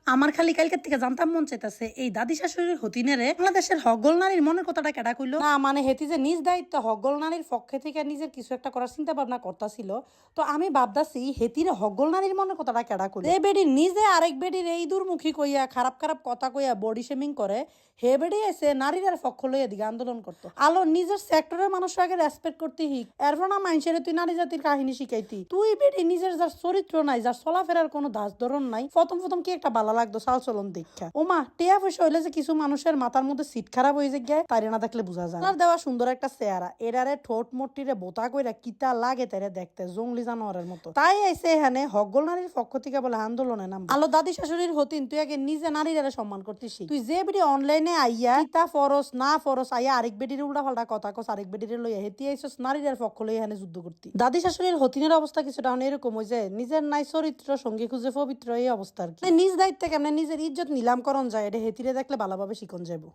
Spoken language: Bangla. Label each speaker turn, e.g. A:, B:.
A: আমার খালি কালকের থেকে জানতাম মন চাইতেছে এই দাদি শাশুড়ির হতিনেরে বাংলাদেশের হগল নারীর মনের কথাটা কেডা কইলো না, মানে হেতি যে নিজ দায়িত্ব হগল নারীর পক্ষে থেকে নিজের কিছু একটা করার চিন্তা ভাবনা করতেছিল। তো আমি ভাবতাছি হেতিরে হগল নারীর মনের কথাটা কেডা কইলো। যে বেডি নিজে আরেক বেডির এই দূরমুখী কইয়া খারাপ খারাপ কথা কইয়া বডি শেমিং করে, হে বেডি এসে নারীর পক্ষ লইয়া দিকে আন্দোলন করতো। আলো নিজের সেক্টরের মানুষের আগে রেসপেক্ট করতে হিক, এরপর না মানুষের তুই নারী জাতির কাহিনী শিখাইতি। তুই বেডি নিজের যার চরিত্র নাই, যার চলাফেরার কোনো ধাস ধরন নাই, প্রথম প্রথম কি একটা ভালো লাগতো চাল চলন দীক্ষা। ওমা টিয়া পয়সা হইলে যে কিছু মানুষের মাথার মধ্যে সিট খারাপ হয়ে যায়, তাই না দেখলে বোঝা যায়। আর দেওয়া সুন্দর একটা চেহারা, এরারে ঠোঁট মোটটিরে বোতা কইরা কিতা লাগে তারে দেখতে জঙ্গলি জানোয়ারের মতো। তাই আইসে এখানে হগল নারীর পক্ষ থেকে বলে আন্দোলনে নাম। আলো দাদি শাশুড়ির হতিন, তুই আগে নিজে নারীরা সম্মান করতিস। তুই যে বেডি অনলাইনে আইয়া কিতা ফরস না ফরস আইয়া আরেক বেডির উল্টা পাল্টা কথা কস, আরেক বেডির লইয়া হেতি আইসস নারীর পক্ষ লইয়া এখানে যুদ্ধ করতি। দাদি শাশুড়ির হতিনের অবস্থা কিছুটা এরকম হয়ে যায়, নিজের নাই চরিত্র সঙ্গী খুঁজে পবিত্র এই অবস্থা আর কি। নিজ দায়িত্বে কেমন নিজের ইজ্জত নিলাম করণ যায়, এটা হেতিরে দেখলে ভালোভাবে শিখন যাবো।